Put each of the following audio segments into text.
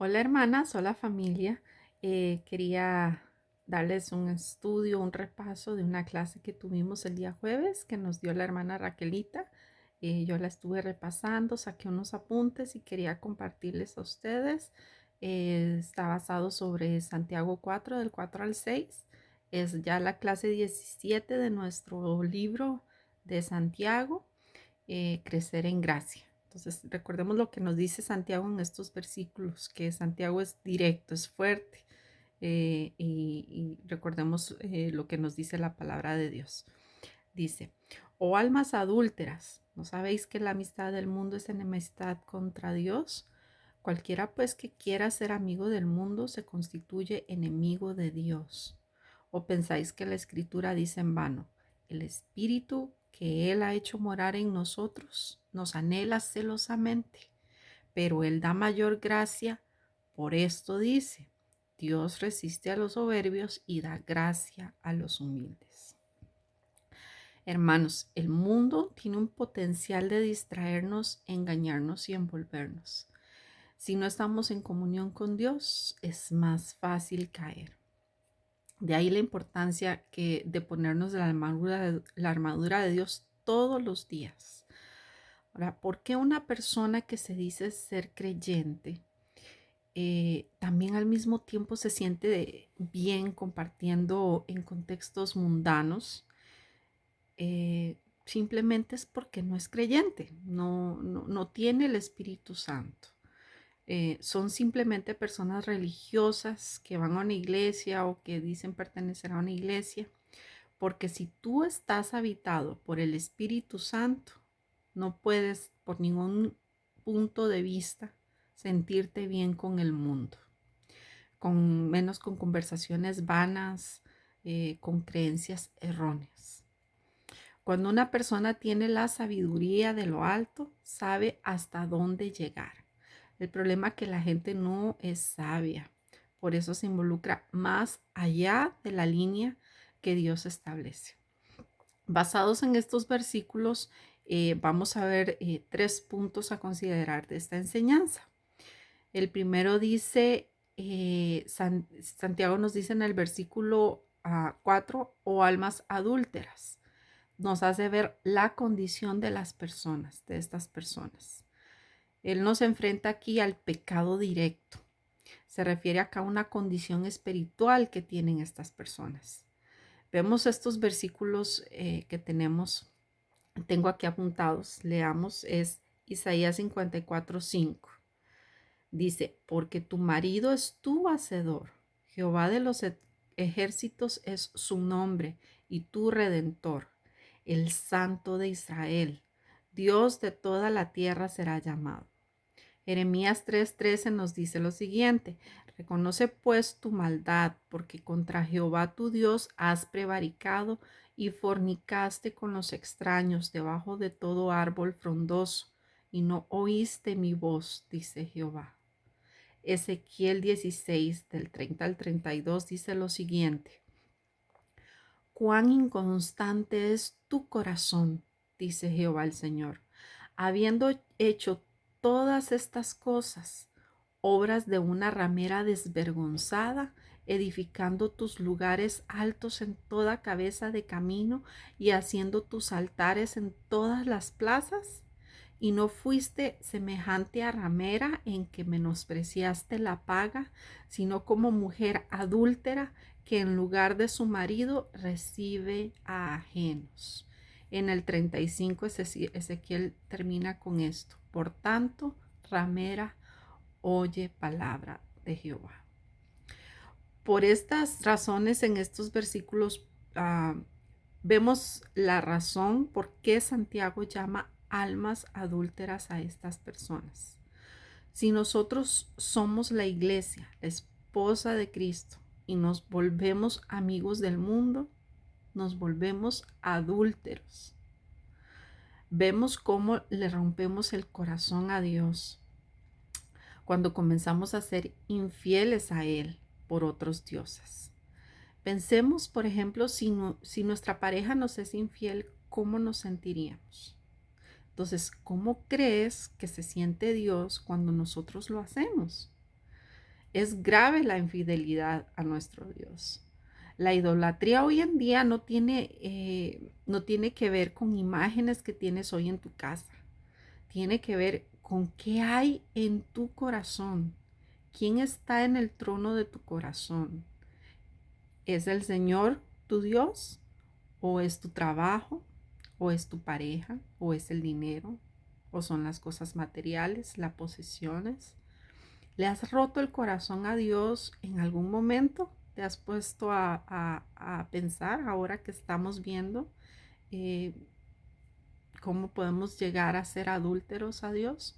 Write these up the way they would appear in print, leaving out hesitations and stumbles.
Hola hermanas, hola familia. Quería darles un estudio, un repaso de una clase que tuvimos el día jueves que nos dio la hermana Raquelita. Yo la estuve repasando, saqué unos apuntes y quería compartirles a ustedes. Está basado sobre Santiago 4, del 4 al 6. Es ya la clase 17 de nuestro libro de Santiago, Crecer en Gracia. Entonces, recordemos lo que nos dice Santiago en estos versículos, que Santiago es directo, es fuerte, y recordemos lo que nos dice la palabra de Dios. Dice, oh almas adúlteras, ¿no sabéis que la amistad del mundo es enemistad contra Dios? Cualquiera pues que quiera ser amigo del mundo se constituye enemigo de Dios. ¿O pensáis que la escritura dice en vano, el espíritu que Él ha hecho morar en nosotros nos anhela celosamente, pero Él da mayor gracia? Por esto dice, Dios resiste a los soberbios y da gracia a los humildes. Hermanos, el mundo tiene un potencial de distraernos, engañarnos y envolvernos. Si no estamos en comunión con Dios, es más fácil caer. De ahí la importancia de ponernos la armadura de Dios todos los días. Ahora, ¿por qué una persona que se dice ser creyente también al mismo tiempo se siente bien compartiendo en contextos mundanos? Simplemente es porque no es creyente, no tiene el Espíritu Santo. Son simplemente personas religiosas que van a una iglesia o que dicen pertenecer a una iglesia, porque si tú estás habitado por el Espíritu Santo, no puedes por ningún punto de vista sentirte bien con el mundo, con menos con conversaciones vanas, con creencias erróneas. Cuando una persona tiene la sabiduría de lo alto, sabe hasta dónde llegar. El problema es que la gente no es sabia, por eso se involucra más allá de la línea que Dios establece. Basados en estos versículos, vamos a ver 3 puntos a considerar de esta enseñanza. El primero dice, Santiago nos dice en el versículo 4, o almas adúlteras. Nos hace ver la condición de las personas, de estas personas. Él nos enfrenta aquí al pecado directo. Se refiere acá a una condición espiritual que tienen estas personas. Vemos estos versículos que tengo aquí apuntados. Leamos, es Isaías 54:5. Dice, porque tu marido es tu hacedor, Jehová de los ejércitos es su nombre y tu redentor, el Santo de Israel, Dios de toda la tierra será llamado. Jeremías 3:13 nos dice lo siguiente, reconoce pues tu maldad, porque contra Jehová tu Dios has prevaricado y fornicaste con los extraños debajo de todo árbol frondoso, y no oíste mi voz, dice Jehová. Ezequiel 16, del 30 al 32 dice lo siguiente, cuán inconstante es tu corazón, dice Jehová el Señor, habiendo hecho todas estas cosas, obras de una ramera desvergonzada, edificando tus lugares altos en toda cabeza de camino y haciendo tus altares en todas las plazas. Y no fuiste semejante a ramera en que menospreciaste la paga, sino como mujer adúltera que en lugar de su marido recibe a ajenos. En el 35 Ezequiel termina con esto. Por tanto, ramera, oye palabra de Jehová. Por estas razones en estos versículos vemos la razón por qué Santiago llama almas adúlteras a estas personas. Si nosotros somos la iglesia, la esposa de Cristo, y nos volvemos amigos del mundo, nos volvemos adúlteros. Vemos cómo le rompemos el corazón a Dios cuando comenzamos a ser infieles a Él por otros dioses. Pensemos, por ejemplo, si nuestra pareja nos es infiel, ¿cómo nos sentiríamos? Entonces, ¿cómo crees que se siente Dios cuando nosotros lo hacemos? Es grave la infidelidad a nuestro Dios. La idolatría hoy en día no tiene que ver con imágenes que tienes hoy en tu casa. Tiene que ver con qué hay en tu corazón. ¿Quién está en el trono de tu corazón? ¿Es el Señor tu Dios? ¿O es tu trabajo? ¿O es tu pareja? ¿O es el dinero? ¿O son las cosas materiales, las posesiones? ¿Le has roto el corazón a Dios en algún momento? ¿Te has puesto a pensar ahora que estamos viendo eh, cómo podemos llegar a ser adúlteros a Dios?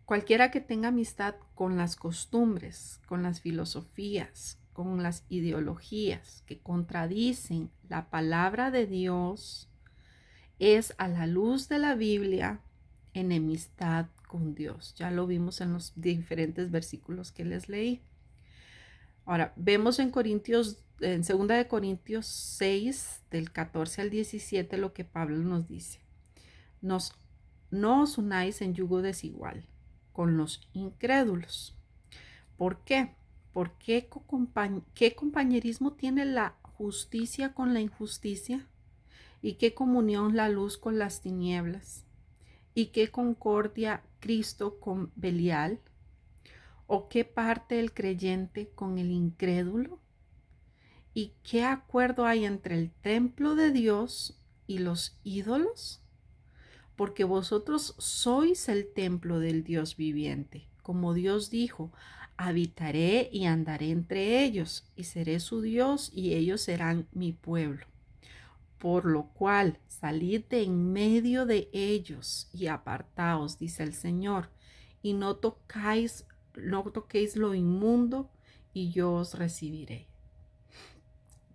Cualquiera que tenga amistad con las costumbres, con las filosofías, con las ideologías que contradicen la palabra de Dios, es a la luz de la Biblia enemistad con Dios. Ya lo vimos en los diferentes versículos que les leí. Ahora, vemos en segunda de Corintios 6, del 14 al 17, lo que Pablo nos dice. No os unáis en yugo desigual con los incrédulos. ¿Por qué? ¿Qué compañerismo tiene la justicia con la injusticia? ¿Y qué comunión la luz con las tinieblas? ¿Y qué concordia Cristo con Belial? ¿O qué parte el creyente con el incrédulo? ¿Y qué acuerdo hay entre el templo de Dios y los ídolos? Porque vosotros sois el templo del Dios viviente. Como Dios dijo, habitaré y andaré entre ellos, y seré su Dios, y ellos serán mi pueblo. Por lo cual, salid de en medio de ellos y apartaos, dice el Señor, y no toquéis lo inmundo, y yo os recibiré.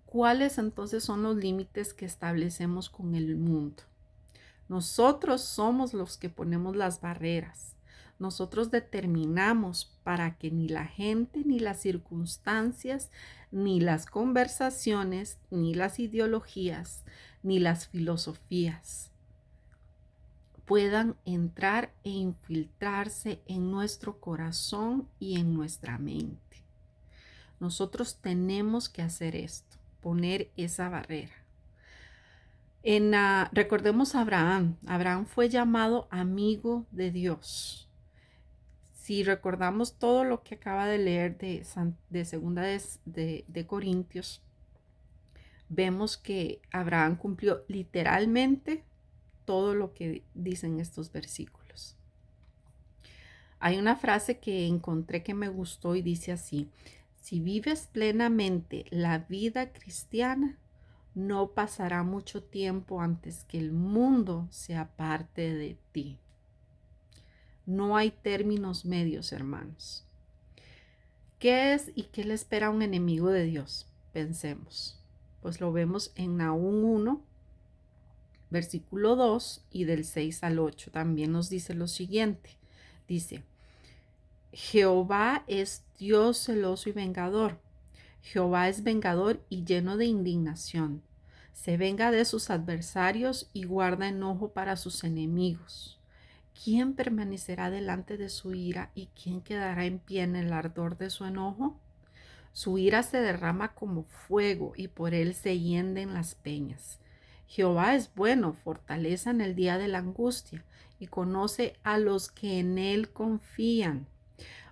¿Cuáles entonces son los límites que establecemos con el mundo? Nosotros somos los que ponemos las barreras. Nosotros determinamos para que ni la gente, ni las circunstancias, ni las conversaciones, ni las ideologías, ni las filosofías puedan entrar e infiltrarse en nuestro corazón y en nuestra mente. Nosotros tenemos que hacer esto, poner esa barrera. Recordemos a Abraham. Abraham fue llamado amigo de Dios. Si recordamos todo lo que acaba de leer de segunda de Corintios, vemos que Abraham cumplió literalmente todo lo que dicen estos versículos. Hay una frase que encontré que me gustó y dice así: si vives plenamente la vida cristiana, no pasará mucho tiempo antes que el mundo se aparte de ti. No hay términos medios, hermanos. ¿Qué es y qué le espera a un enemigo de Dios? Pensemos. Pues lo vemos en Nahum 1, versículo 2 y del 6 al 8. También nos dice lo siguiente. Dice: Jehová es Dios celoso y vengador. Jehová es vengador y lleno de indignación. Se venga de sus adversarios y guarda enojo para sus enemigos. ¿Quién permanecerá delante de su ira y quién quedará en pie en el ardor de su enojo? Su ira se derrama como fuego y por él se hienden las peñas. Jehová es bueno, fortaleza en el día de la angustia, y conoce a los que en él confían.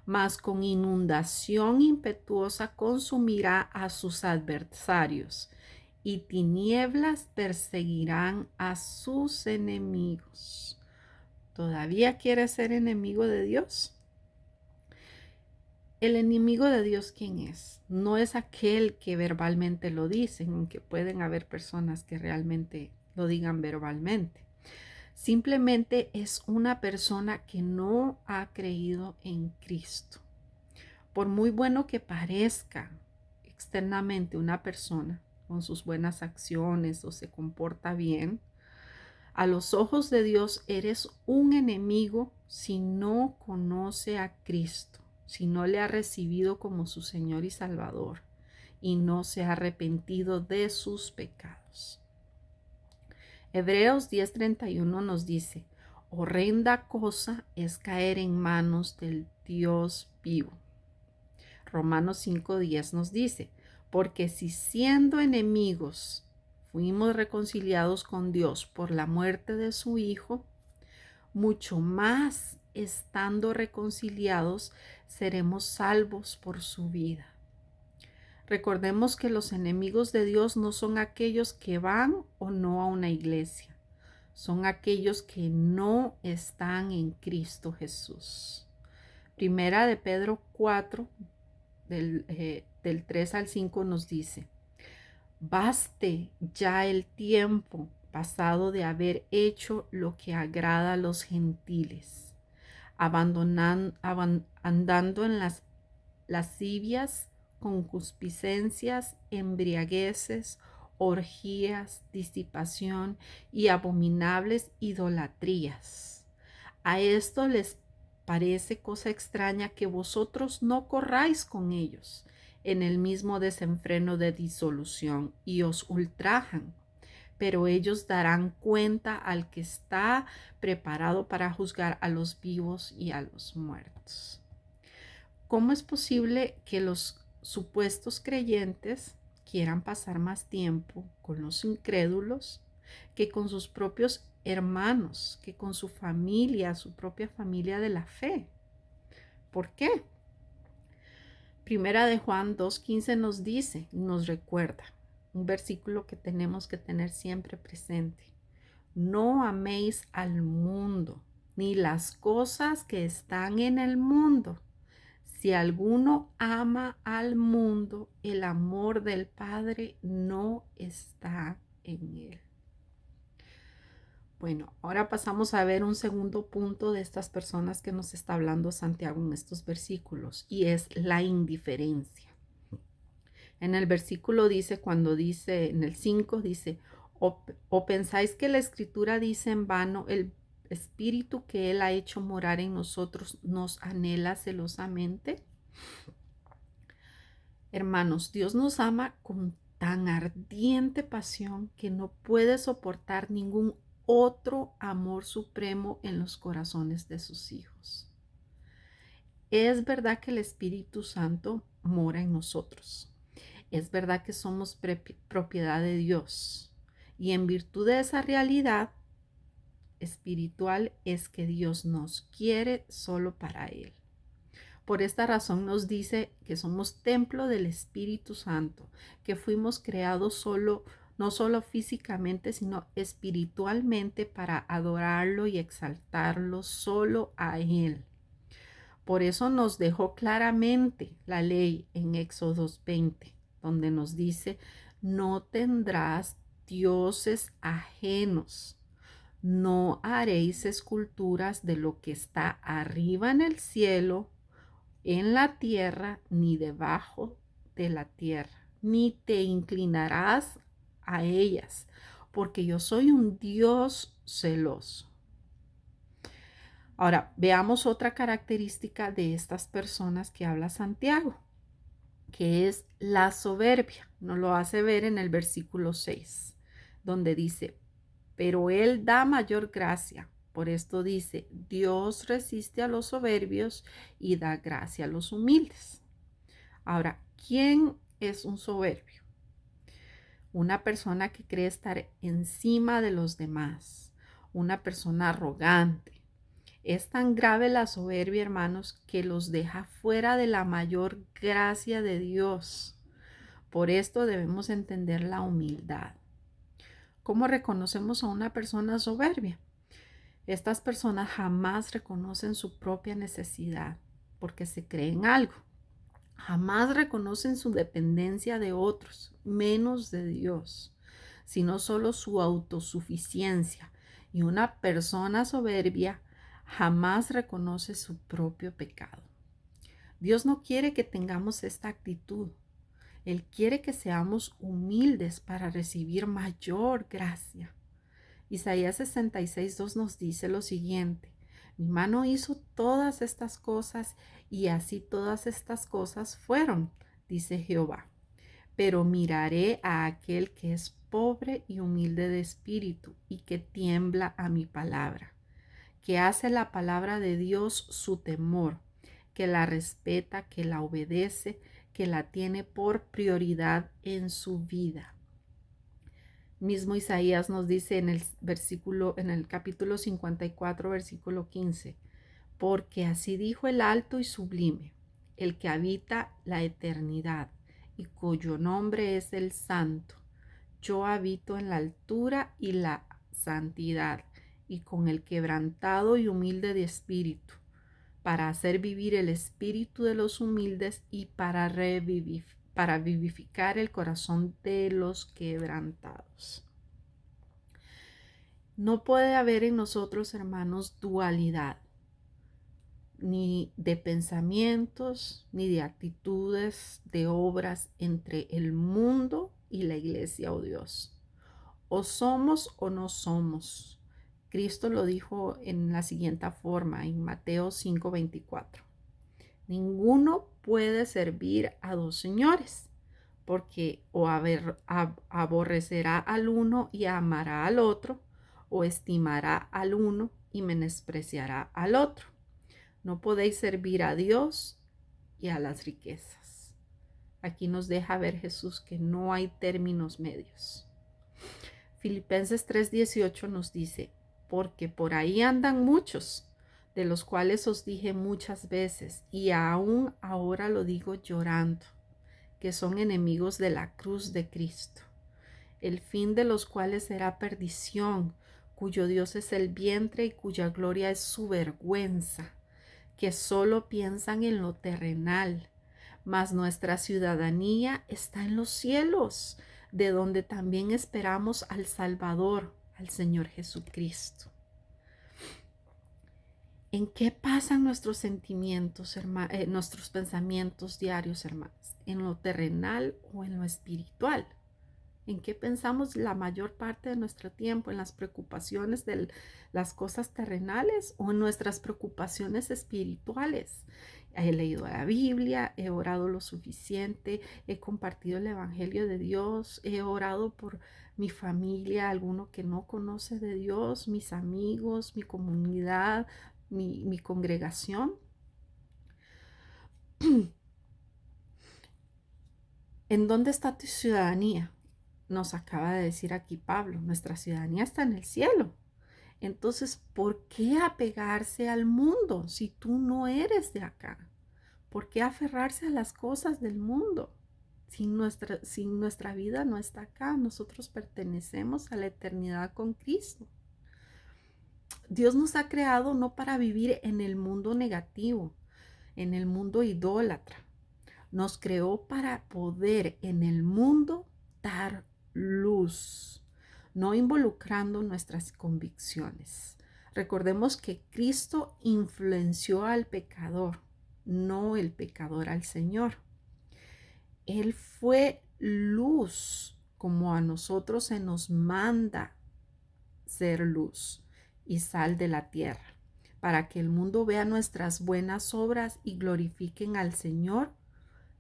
Mas con inundación impetuosa consumirá a sus adversarios, y tinieblas perseguirán a sus enemigos. ¿Todavía quieres ser enemigo de Dios? El enemigo de Dios, ¿quién es? No es aquel que verbalmente lo dicen, aunque pueden haber personas que realmente lo digan verbalmente. Simplemente es una persona que no ha creído en Cristo. Por muy bueno que parezca externamente una persona con sus buenas acciones o se comporta bien, a los ojos de Dios eres un enemigo si no conoce a Cristo, si no le ha recibido como su Señor y Salvador y no se ha arrepentido de sus pecados. Hebreos 10:31 nos dice: horrenda cosa es caer en manos del Dios vivo. Romanos 5:10 nos dice, porque si siendo enemigos fuimos reconciliados con Dios por la muerte de su Hijo, mucho más estando reconciliados seremos salvos por su vida. Recordemos que los enemigos de Dios no son aquellos que van o no a una iglesia, son aquellos que no están en Cristo Jesús. Primera de Pedro 4, del 3 al 5 nos dice, baste ya el tiempo pasado de haber hecho lo que agrada a los gentiles, andando en las lascivias, concupiscencias, embriagueces, orgías, disipación y abominables idolatrías. A esto les parece cosa extraña que vosotros no corráis con ellos en el mismo desenfreno de disolución y os ultrajan, pero ellos darán cuenta al que está preparado para juzgar a los vivos y a los muertos. ¿Cómo es posible que los supuestos creyentes quieran pasar más tiempo con los incrédulos que con sus propios hermanos, que con su familia, su propia familia de la fe? ¿Por qué? Primera de Juan 2:15 nos dice, nos recuerda, un versículo que tenemos que tener siempre presente. No améis al mundo, ni las cosas que están en el mundo. Si alguno ama al mundo, el amor del Padre no está en él. Bueno, ahora pasamos a ver un segundo punto de estas personas que nos está hablando Santiago en estos versículos, y es la indiferencia. En el versículo dice, cuando dice, en el 5 dice, o pensáis que la escritura dice en vano, el espíritu que él ha hecho morar en nosotros nos anhela celosamente. Hermanos, Dios nos ama con tan ardiente pasión que no puede soportar ningún otro amor supremo en los corazones de sus hijos. Es verdad que el Espíritu Santo mora en nosotros. Es verdad que somos propiedad de Dios. Y en virtud de esa realidad espiritual es que Dios nos quiere solo para Él. Por esta razón nos dice que somos templo del Espíritu Santo, que fuimos creados no solo físicamente, sino espiritualmente para adorarlo y exaltarlo solo a Él. Por eso nos dejó claramente la ley en Éxodo 20, donde nos dice, no tendrás dioses ajenos, no haréis esculturas de lo que está arriba en el cielo, en la tierra, ni debajo de la tierra, ni te inclinarás a ellas, porque yo soy un Dios celoso. Ahora, veamos otra característica de estas personas que habla Santiago, que es la soberbia. Nos lo hace ver en el versículo 6, donde dice, pero Él da mayor gracia. Por esto dice, Dios resiste a los soberbios y da gracia a los humildes. Ahora, ¿quién es un soberbio? Una persona que cree estar encima de los demás, una persona arrogante. Es tan grave la soberbia, hermanos, que los deja fuera de la mayor gracia de Dios. Por esto debemos entender la humildad. ¿Cómo reconocemos a una persona soberbia? Estas personas jamás reconocen su propia necesidad porque se creen algo. Jamás reconocen su dependencia de otros, menos de Dios, sino solo su autosuficiencia. Y una persona soberbia jamás reconoce su propio pecado. Dios no quiere que tengamos esta actitud. Él quiere que seamos humildes para recibir mayor gracia. Isaías 66:2 nos dice lo siguiente, mi mano hizo todas estas cosas y así todas estas cosas fueron, dice Jehová. Pero miraré a aquel que es pobre y humilde de espíritu y que tiembla a mi palabra, que hace la palabra de Dios su temor, que la respeta, que la obedece, que la tiene por prioridad en su vida. Mismo Isaías nos dice en el capítulo 54, versículo 15, porque así dijo el alto y sublime, el que habita la eternidad y cuyo nombre es el Santo. Yo habito en la altura y la santidad, y con el quebrantado y humilde de espíritu, para hacer vivir el espíritu de los humildes y para vivificar el corazón de los quebrantados. No puede haber en nosotros, hermanos, dualidad, ni de pensamientos, ni de actitudes, de obras entre el mundo y la iglesia o Dios. O somos o no somos. Cristo lo dijo en la siguiente forma, en Mateo 5:24. Ninguno puede servir a dos señores, porque o aborrecerá al uno y amará al otro, o estimará al uno y menospreciará al otro. No podéis servir a Dios y a las riquezas. Aquí nos deja ver Jesús que no hay términos medios. Filipenses 3:18 nos dice, porque por ahí andan muchos, de los cuales os dije muchas veces, y aún ahora lo digo llorando, que son enemigos de la cruz de Cristo, el fin de los cuales será perdición, cuyo Dios es el vientre y cuya gloria es su vergüenza, que solo piensan en lo terrenal, mas nuestra ciudadanía está en los cielos, de donde también esperamos al Salvador, al Señor Jesucristo. ¿En qué pasan nuestros sentimientos, nuestros pensamientos diarios, hermanos? ¿En lo terrenal o en lo espiritual? ¿En qué pensamos la mayor parte de nuestro tiempo? ¿En las preocupaciones de las cosas terrenales o en nuestras preocupaciones espirituales? He leído la Biblia, he orado lo suficiente, he compartido el Evangelio de Dios, he orado por mi familia, alguno que no conoce de Dios, mis amigos, mi comunidad, mi congregación. ¿En dónde está tu ciudadanía? Nos acaba de decir aquí Pablo, nuestra ciudadanía está en el cielo. Entonces, ¿por qué apegarse al mundo si tú no eres de acá? ¿Por qué aferrarse a las cosas del mundo? Si nuestra vida no está acá, nosotros pertenecemos a la eternidad con Cristo. Dios nos ha creado no para vivir en el mundo negativo, en el mundo idólatra. Nos creó para poder en el mundo dar luz, no involucrando nuestras convicciones. Recordemos que Cristo influenció al pecador, no el pecador al Señor. Él fue luz, como a nosotros se nos manda ser luz y sal de la tierra, para que el mundo vea nuestras buenas obras y glorifiquen al Señor.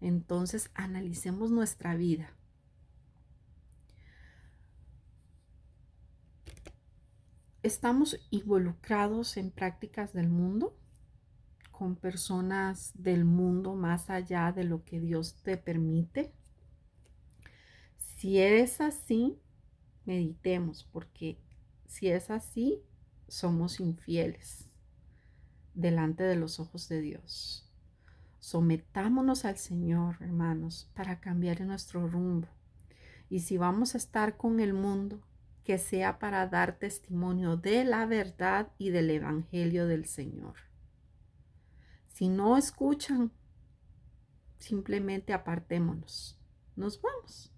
Entonces analicemos nuestra vida. ¿Estamos involucrados en prácticas del mundo? ¿Con personas del mundo más allá de lo que Dios te permite? Si es así, meditemos, porque si es así, somos infieles delante de los ojos de Dios. Sometámonos al Señor, hermanos, para cambiar nuestro rumbo. Y si vamos a estar con el mundo, que sea para dar testimonio de la verdad y del Evangelio del Señor. Si no escuchan, simplemente apartémonos. Nos vamos.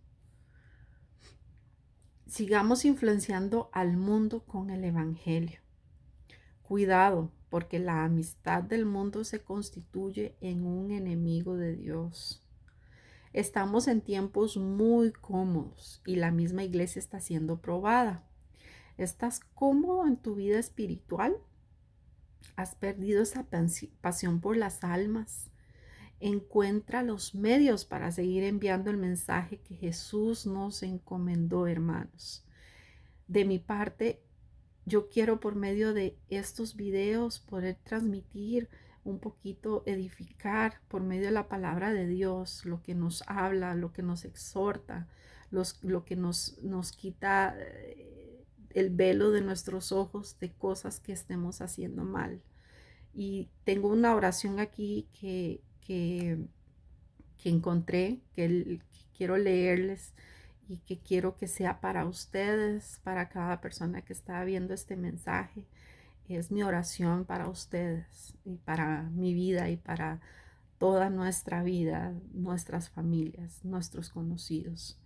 Sigamos influenciando al mundo con el Evangelio. Cuidado, porque la amistad del mundo se constituye en un enemigo de Dios. Estamos en tiempos muy cómodos y la misma iglesia está siendo probada. ¿Estás cómodo en tu vida espiritual? ¿Has perdido esa pasión por las almas? Encuentra los medios para seguir enviando el mensaje que Jesús nos encomendó, hermanos. De mi parte, yo quiero por medio de estos videos poder transmitir un poquito edificar por medio de la palabra de Dios, lo que nos habla, lo que nos exhorta, lo que nos quita el velo de nuestros ojos de cosas que estemos haciendo mal. Y tengo una oración aquí que encontré, que quiero leerles y que quiero que sea para ustedes, para cada persona que está viendo este mensaje. Es mi oración para ustedes y para mi vida y para toda nuestra vida, nuestras familias, nuestros conocidos.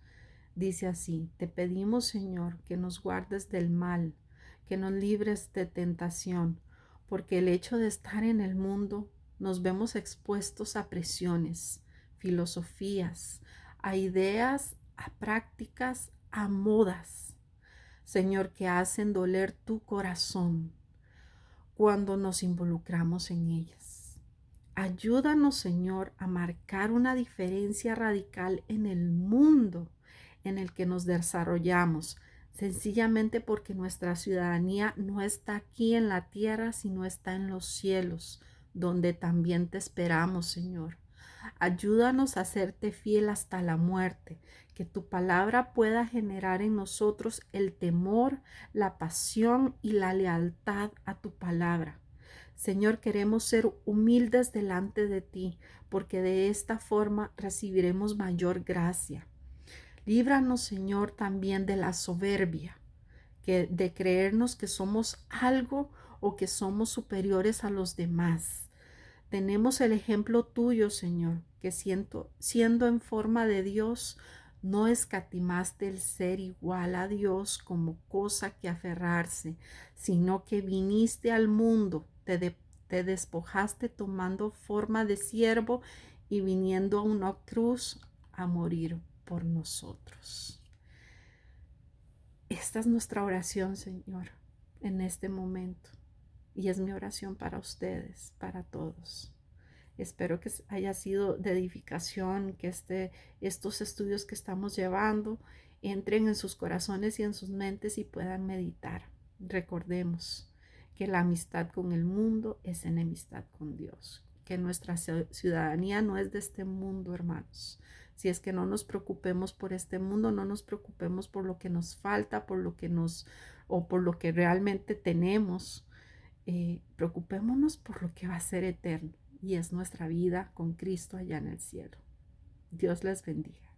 Dice así: te pedimos, Señor, que nos guardes del mal, que nos libres de tentación, porque el hecho de estar en el mundo nos vemos expuestos a presiones, filosofías, a ideas, a prácticas, a modas, Señor, que hacen doler tu corazón cuando nos involucramos en ellas. Ayúdanos, Señor, a marcar una diferencia radical en el mundo en el que nos desarrollamos, sencillamente porque nuestra ciudadanía no está aquí en la tierra, sino está en los cielos, donde también te esperamos, Señor. Ayúdanos a serte fiel hasta la muerte, que tu palabra pueda generar en nosotros el temor, la pasión y la lealtad a tu palabra. Señor, queremos ser humildes delante de ti, porque de esta forma recibiremos mayor gracia. Líbranos, Señor, también de la soberbia, de creernos que somos algo o que somos superiores a los demás. Tenemos el ejemplo tuyo, Señor, que siendo en forma de Dios, no escatimaste el ser igual a Dios como cosa que aferrarse, sino que viniste al mundo, te despojaste tomando forma de siervo y viniendo a una cruz a morir por nosotros. Esta es nuestra oración, Señor, en este momento. Y es mi oración para ustedes, para todos. Espero que haya sido de edificación, que estos estudios que estamos llevando entren en sus corazones y en sus mentes y puedan meditar. Recordemos que la amistad con el mundo es enemistad con Dios, que nuestra ciudadanía no es de este mundo, hermanos. Si es que no nos preocupemos por este mundo, no nos preocupemos por lo que nos falta, o por lo que realmente tenemos. Preocupémonos por lo que va a ser eterno y es nuestra vida con Cristo allá en el cielo. Dios les bendiga.